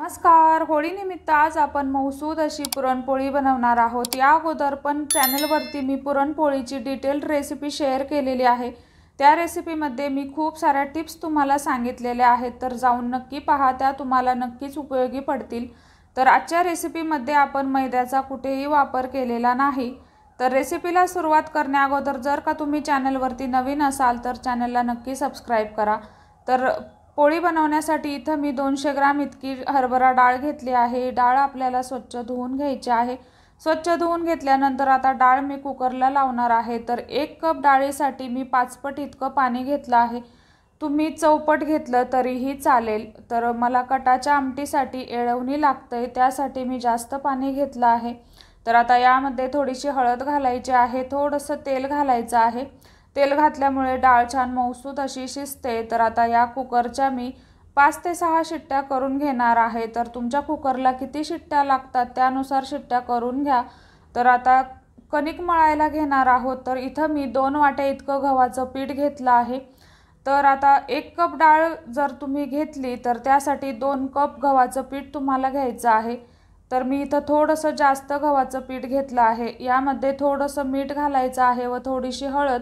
नमस्कार. होळीनिमित्त आज आपण मौसूद अशी पुरणपोळी बनवणार आहोत। या अगोदर पण चॅनलवरती मी पुरणपोळीची डिटेल्ड रेसिपी शेअर केलेली आहे। त्या रेसिपीमध्ये मी खूप साऱ्या टिप्स तुम्हाला सांगितलेल्या आहेत, तर जाऊन नक्की पहा, त्या तुम्हाला नक्कीच उपयोगी पडतील। तर आजच्या रेसिपीमध्ये आपण मैद्याचा कुठेही वापर केलेला नाही। तर रेसिपीला सुरुवात करण्या अगोदर जर का तुम्ही चॅनलवरती नवीन असाल तर चॅनलला नक्की सबस्क्राइब करा। तर पोळी बनवण्यासाठी इथं मी 200 ग्रॅम इतकी हरभरा डाळ घेतली आहे। डाळ आपल्याला स्वच्छ धुवून घ्यायची आहे। स्वच्छ धुवून घेतल्यानंतर आता डाळ मी कुकरला लावणार आहे। तर 1 कप डाळीसाठी मी 5 पट इतकं पाणी घेतलं आहे। तुम्ही चौपट घेतलं तरीही चालेल। तर मला कटाच्या आमटीसाठी येळवणी लागतंय, त्यासाठी मी जास्त पाणी घेतलं आहे। तर आता यामध्ये थोडीशी हळद घालायची आहे, थोडंसं तेल घालायचं आहे। तेल घातल्यामुळे डाळ छान मौसूद अशी शिजते। तर आता या कुकरच्या मी 5 ते 6 शिट्ट्या करून घेणार आहे। तर तुमच्या कुकरला किती शिट्ट्या लागतात त्यानुसार शिट्ट्या करून घ्या। तर आता कणिक मळायला घेणार आहोत। तर इथं मी 2 वाट्या इतकं गव्हाचं पीठ घेतलं आहे। तर आता 1 कप डाळ जर तुम्ही घेतली तर त्यासाठी 2 कप गव्हाचं पीठ तुम्हाला घ्यायचं आहे। तर मी इथं थोडंसं जास्त गव्हाचं पीठ घेतलं आहे। यामध्ये थोडंसं मीठ घालायचं आहे व थोडीशी हळद।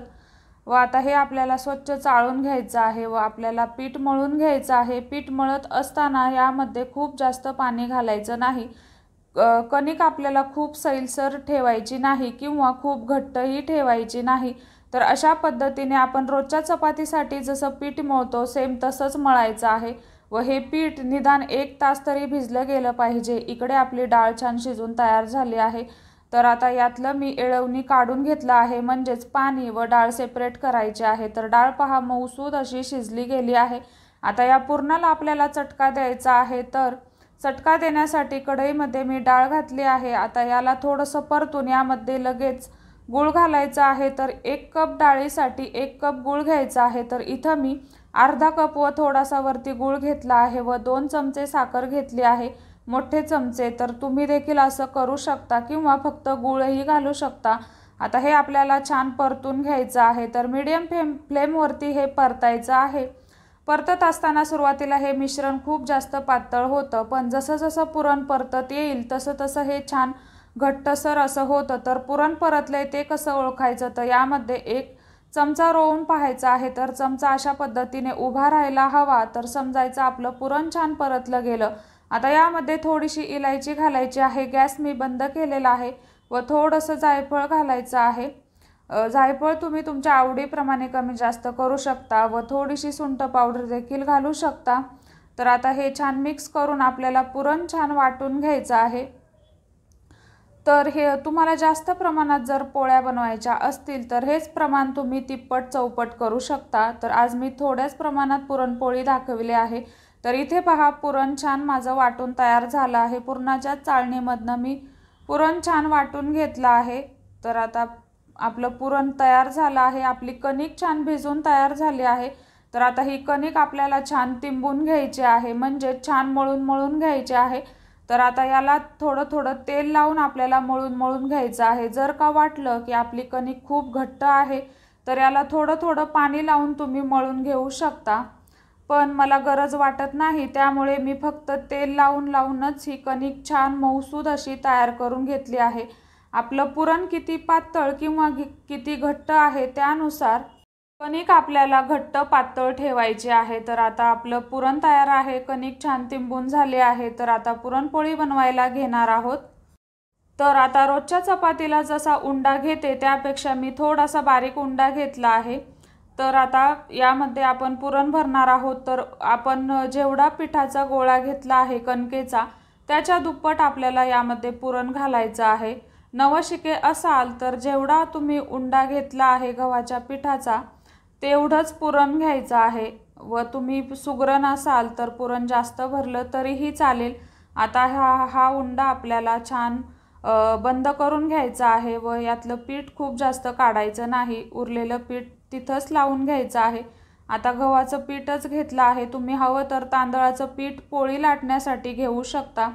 व आता हे आपल्याला स्वच्छ चाळून घ्यायचं आहे व आपल्याला पीठ मळून घ्यायचं आहे। पीठ मळत असताना यामध्ये खूप जास्त पाणी घालायचं नाही। कणिक आपल्याला खूप सैलसर ठेवायची नाही किंवा खूप घट्टही ठेवायची नाही। तर अशा पद्धतीने आपण रोजच्या चपातीसाठी जसं पीठ मळतो सेम तसंच मळायचं आहे व हे पीठ निदान 1 तास तरी भिजलं गेलं पाहिजे। इकडे आपली डाळ छान शिजून तयार झाली आहे। तर आता यातलं मी येळवणी काढून घेतलं आहे, म्हणजेच पाणी व डाळ सेपरेट करायची आहे। तर डाळ पहा मौसूद अशी शिजली गेली आहे। आता या पुरणाला आपल्याला चटका द्यायचा आहे। तर चटका देण्यासाठी कढईमध्ये मी डाळ घातली आहे। आता याला थोडंसं परतून यामध्ये लगेच गूळ घालायचा आहे। तर 1 कप डाळीसाठी 1 कप गूळ घ्यायचा आहे। तर इथं मी अर्धा कप व थोडासा वरती गूळ घेतला आहे व 2 चमचे साखर घेतली आहे, मोठे चमचे। तर तुम्ही देखील असं करू शकता किंवा फक्त गूळही घालू शकता। आता हे आपल्याला छान परतून घ्यायचं आहे। तर मीडियम फ्लेमवरती हे परतायचं आहे। परतत असताना सुरुवातीला हे मिश्रण खूप जास्त पातळ होतं, पण जसं जसं पुरण परतत येईल तसं तसं हे छान घट्टसर असं होतं। तर पुरण परतलंय ते कसं ओळखायचं, तर यामध्ये 1 चमचा रोवून पाहायचा आहे। तर चमचा अशा पद्धतीने उभा राहायला हवा, तर समजायचं आपलं पुरण छान परतलं गेलं। आता यामध्ये थोडीशी इलायची घालायची आहे। गॅस मी बंद केलेला आहे व थोडंसं जायफळ घालायचं आहे। जायफळ तुम्ही तुमच्या आवडीप्रमाणे कमी जास्त करू शकता व थोडीशी सुंठ पावडर देखील घालू शकता। तर आता हे छान मिक्स करून आपल्याला पुरण छान वाटून घ्यायचं आहे। तर हे तुम्हाला जास्त प्रमाणात जर पोळ्या बनवायच्या असतील तर हेच प्रमाण तुम्ही तिप्पट चौपट करू शकता। तर आज मी थोड्याच प्रमाणात पुरणपोळी दाखवली आहे। तर इथे पहा पुरण छान माझं वाटून तयार झालं आहे। पुरणाच्या चाळणीमधनं मी पुरण छान वाटून घेतलं आहे। तर आता आपलं पुरण तयार झालं आहे। आपली कणिक छान भिजून तयार झाली आहे। तर आता ही कणिक आपल्याला छान तिंबून घ्यायची आहे, म्हणजे छान मळून मळून घ्यायची आहे। तर आता याला थोडं थोडं तेल लावून आपल्याला मळून मळून घ्यायचं आहे। जर का वाटलं की आपली कणिक खूप घट्ट आहे तर याला थोडं थोडं पाणी लावून तुम्ही मळून घेऊ शकता, पण मला गरज वाटत नाही, त्यामुळे मी फक्त तेल लावूनच ही कणिक छान मौसूद अशी तयार करून घेतली आहे। आपलं पुरण किती पातळ किंवा किती घट्ट आहे त्यानुसार कणिक आपल्याला घट्ट पातळ ठेवायची आहे। तर आता आपलं पुरण तयार आहे, कणिक छान तिंबून झाली आहे। तर आता पुरणपोळी बनवायला घेणार आहोत। तर आता रोजच्या चपातीला जसा उंडा घेते त्यापेक्षा मी थोडासा बारीक उंडा घेतला आहे। तर आता यामध्ये आपण पुरण भरणार आहोत। तर आपण जेवढा पिठाचा गोळा घेतला आहे कणकेचा त्याच्या दुप्पट आपल्याला यामध्ये पुरण घालायचं आहे। नवशिके असाल तर जेवढा तुम्ही उंडा घेतला आहे गव्हाच्या पिठाचा तेवढंच पुरण घ्यायचं आहे व तुम्ही सुगरण असाल तर पुरण जास्त भरलं तरीही चालेल। आता हा उंडा आपल्याला छान बंद करून घ्यायचा आहे व यातलं पीठ खूप जास्त काढायचं नाही, उरलेलं पीठ तिथंच लावून घ्यायचं आहे। आता गव्हाचं पीठच घेतलं आहे, तुम्ही हवं तर तांदळाचं पीठ पोळी लाटण्यासाठी घेऊ शकता।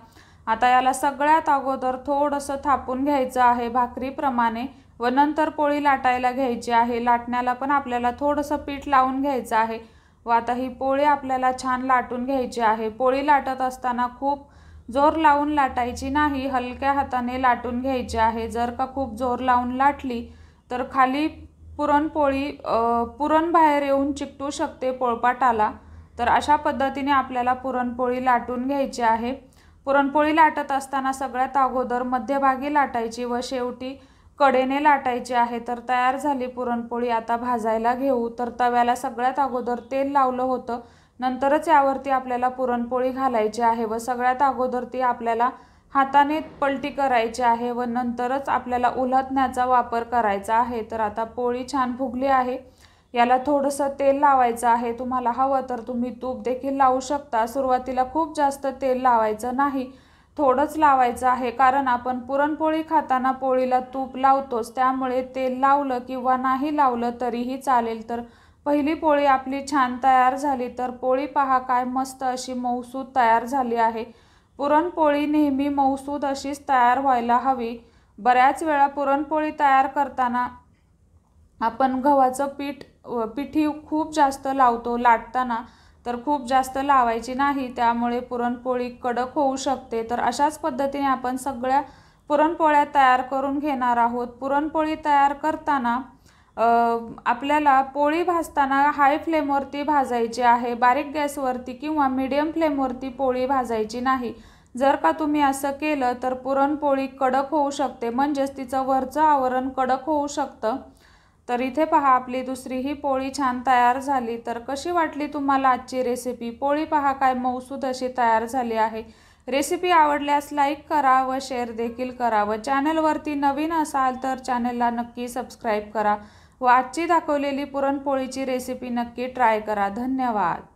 आता याला सगळ्यात अगोदर थोडंसं थापून घ्यायचं आहे भाकरीप्रमाणे व नंतर पोळी लाटायला घ्यायची आहे। लाटण्याला पण आपल्याला थोडंसं पीठ लावून घ्यायचं आहे व आता ही पोळी आपल्याला छान लाटून घ्यायची आहे। पोळी लाटत असताना खूप जोर लावून लाटायची नाही, हलक्या हाताने लाटून घ्यायची आहे। जर का खूप जोर लावून लाटली तर खाली पुरणपोळी पुरण बाहेर येऊन चिकटू शकते पोळपाटाला। तर अशा पद्धतीने आपल्याला पुरणपोळी लाटून घ्यायची आहे। पुरणपोळी लाटत असताना सगळ्यात अगोदर मध्यभागी लाटायची व शेवटी कडेने लाटायची आहे। तर तयार झाली पुरणपोळी। आता भाजायला घेऊ। तर तव्याला सगळ्यात अगोदर तेल लावलं होतं, नंतरच यावरती आपल्याला पुरणपोळी घालायची आहे व सगळ्यात अगोदर ती आपल्याला हाताने पलटी करायची आहे व नंतरच आपल्याला उलथण्याचा वापर करायचा आहे। तर आता पोळी छान फुगली आहे। याला थोडंसं तेल लावायचं आहे। तुम्हाला हवं तर तुम्ही तूप देखील लावू शकता। सुरुवातीला खूप जास्त तेल लावायचं नाही, थोडंच लावायचं आहे, कारण आपण पुरणपोळी खाताना पोळीला तूप लावतोच, त्यामुळे तेल लावलं किंवा नाही लावलं तरीही चालेल। तर पहिली पोळी आपली छान तयार झाली। तर पोळी पहा काय मस्त अशी मऊसूद तयार झाली आहे। पुरणपोळी नेहमी मऊसूद अशीच तयार व्हायला हवी। बऱ्याच वेळा पुरणपोळी तयार करताना आपण गव्हाचं पिठी खूप जास्त लावतो लाटताना, तर खूप जास्त लावायची नाही, त्यामुळे पुरणपोळी कडक होऊ शकते। तर अशाच पद्धतीने आपण सगळ्या पुरणपोळ्या तयार करून घेणार आहोत। पुरणपोळी तयार करताना आपल्याला पोळी भाजताना हाय फ्लेमवरती भाजायची आहे, बारीक गॅसवरती किंवा मीडियम फ्लेमवरती पोळी भाजायची नाही। जर का तुम्ही असं केलं तर पुरणपोळी कडक होऊ शकते, म्हणजेच तिचं वरचं आवरण कडक होऊ शकतं। तर इथे पहा आपली दुसरीही पोळी छान तयार झाली। तर कशी वाटली तुम्हाला आजची रेसिपी? पोळी पहा काय मऊसूद अशी तयार झाली आहे। रेसिपी आवडल्यास लाईक करा व शेअर देखील करा व चॅनलवरती नवीन असाल तर चॅनलला नक्की सबस्क्राईब करा व आजची दाखवलेली पुरणपोळीची रेसिपी नक्की ट्राय करा। धन्यवाद।